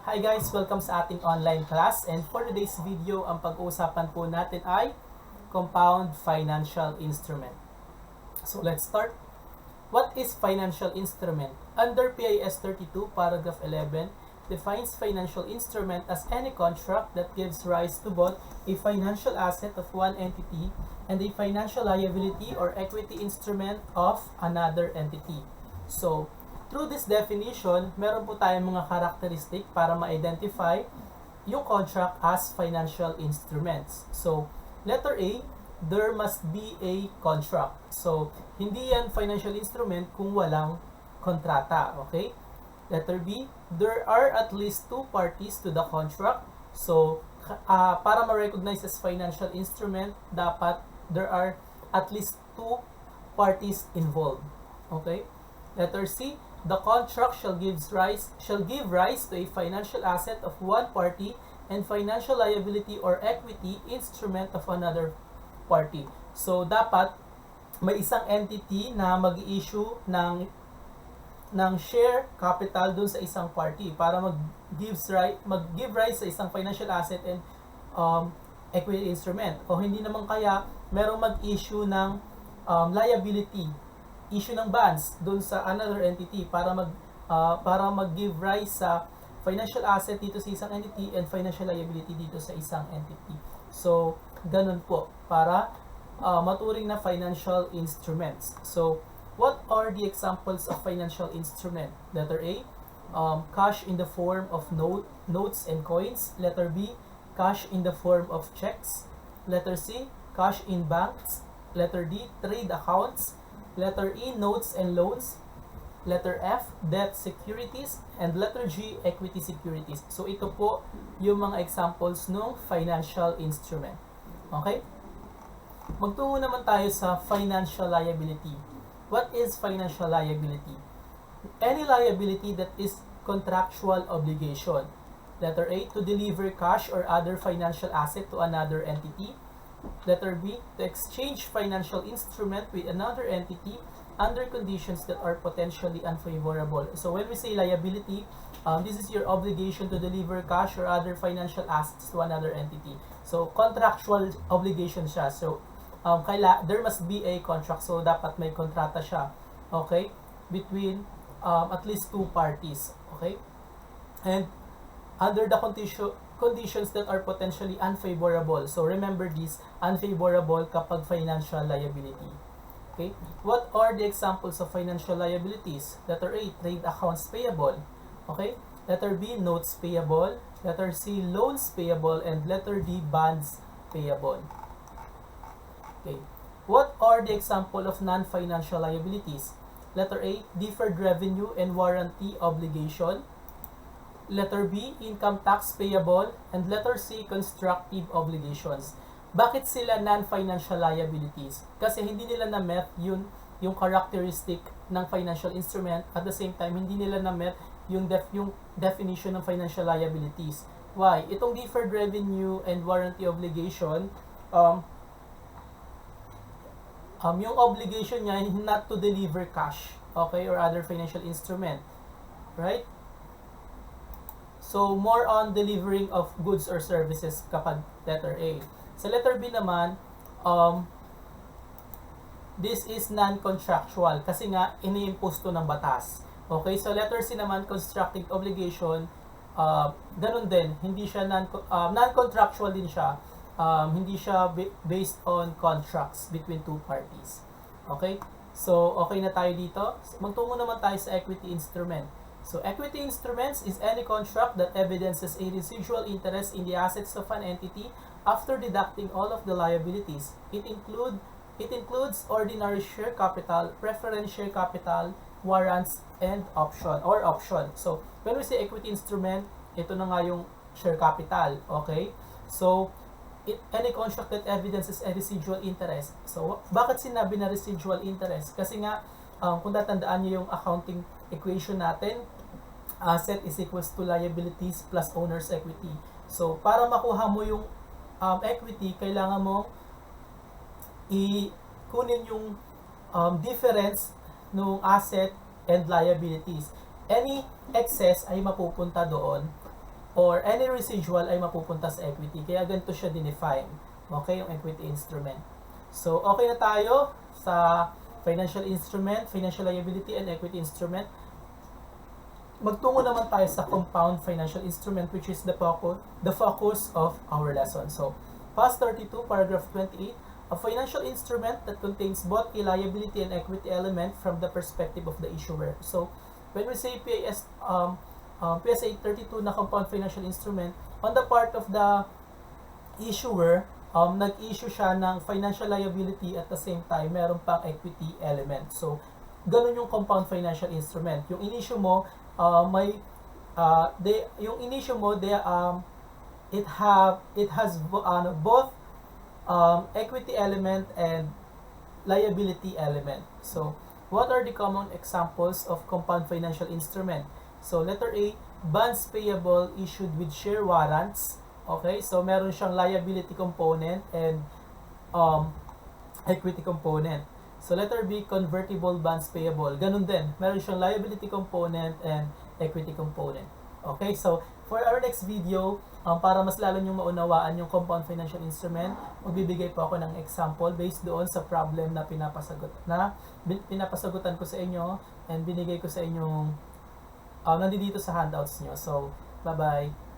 Hi guys! Welcome sa ating online class, and for today's video, ang pag-uusapan po natin ay compound financial instrument. So let's start. What is financial instrument? Under PIS 32 paragraph 11 defines financial instrument as any contract that gives rise to both a financial asset of one entity and a financial liability or equity instrument of another entity. So through this definition, meron po tayong mga characteristic para ma-identify yung contract as financial instruments. So, letter A, there must be a contract. So, hindi yan financial instrument kung walang kontrata, okay? Letter B, there are at least two parties to the contract. So, para ma-recognize as financial instrument, dapat there are at least two parties involved. Okay? Letter C, the contract shall give rise to a financial asset of one party and financial liability or equity instrument of another party. So dapat may isang entity na mag-issue ng share capital dun sa isang party para mag-give rise sa isang financial asset and equity instrument. O hindi naman kaya merong mag-issue ng liability, issue ng bonds doon sa another entity para mag-give rise sa financial asset dito sa isang entity and financial liability dito sa isang entity. So, ganun po para maturing na financial instruments. So, what are the examples of financial instrument? Letter A, cash in the form of notes and coins. Letter B, cash in the form of checks. Letter C, cash in banks. Letter D, trade accounts. Letter E, notes and loans. Letter F, debt securities. And letter G, equity securities. So, ito po yung mga examples ng financial instrument. Okay? Magtungo naman tayo sa financial liability. What is financial liability? Any liability that is contractual obligation. Letter A, to deliver cash or other financial asset to another entity. Letter B, to exchange financial instrument with another entity under conditions that are potentially unfavorable. So when we say liability, this is your obligation to deliver cash or other financial assets to another entity. So contractual obligation siya. So there must be a contract. So dapat may kontrata siya. Okay? Between at least two parties. Okay? And under the conditions that are potentially unfavorable. So remember this, unfavorable kapag financial liability. Okay? What are the examples of financial liabilities? Letter A, trade accounts payable. Okay? Letter B, notes payable. Letter C, loans payable. And letter D, bonds payable. Okay. What are the example of non-financial liabilities? Letter A, deferred revenue and warranty obligation. Letter B, income tax payable. And letter C, constructive obligations. Bakit sila non-financial liabilities? Kasi hindi nila na-met yung characteristic ng financial instrument. At the same time, hindi nila na-met yung definition ng financial liabilities. Why? Itong deferred revenue and warranty obligation, yung obligation niya not to deliver cash, okay, or other financial instrument. Right? So, more on delivering of goods or services kapag letter A. Sa letter B naman, this is non-contractual kasi nga ini-impose to ng batas. Okay, so letter C naman, constructive obligation, ganun din, hindi siya non-contractual din siya. Hindi siya based on contracts between two parties. Okay? So, okay na tayo dito. Magtungo naman tayo sa equity instrument. So, equity instruments is any contract that evidences a residual interest in the assets of an entity after deducting all of the liabilities. It includes ordinary share capital, preference share capital, warrants, and option. So, when we say equity instrument, ito na nga yung share capital. Okay? So, any contract that evidences a residual interest. So, bakit sinabi na residual interest? Kasi nga, kung tatandaan niyo yung accounting equation natin, asset is equals to liabilities plus owner's equity. So, para makuha mo yung equity, kailangan mo kunin yung difference ng asset and liabilities. Any excess ay mapupunta doon or any residual ay mapupunta sa equity. Kaya ganito siya dinefine. Okay, yung equity instrument. So, okay na tayo sa financial instrument, financial liability, and equity instrument. Magtungo naman tayo sa compound financial instrument, which is the focus of our lesson. So, PAS 32, paragraph 28, a financial instrument that contains both a liability and equity element from the perspective of the issuer. So, when we say PSA 32 na compound financial instrument, on the part of the issuer, nag-issue siya ng financial liability at the same time, meron pang equity element. So, ganun yung compound financial instrument. Yung in-issue mo, it has both equity element and liability element. So, what are the common examples of compound financial instrument? So, letter A, bonds payable issued with share warrants. Okay, so meron siyang liability component and equity component. So, letter B, convertible bonds payable. Ganun din. Meron siyang liability component and equity component. Okay, so for our next video, para mas lalo nyong maunawaan yung compound financial instrument, magbibigay po ako ng example based doon sa problem na pinapasagutan ko sa inyo and binigay ko sa inyong nandito sa handouts nyo. So, bye-bye.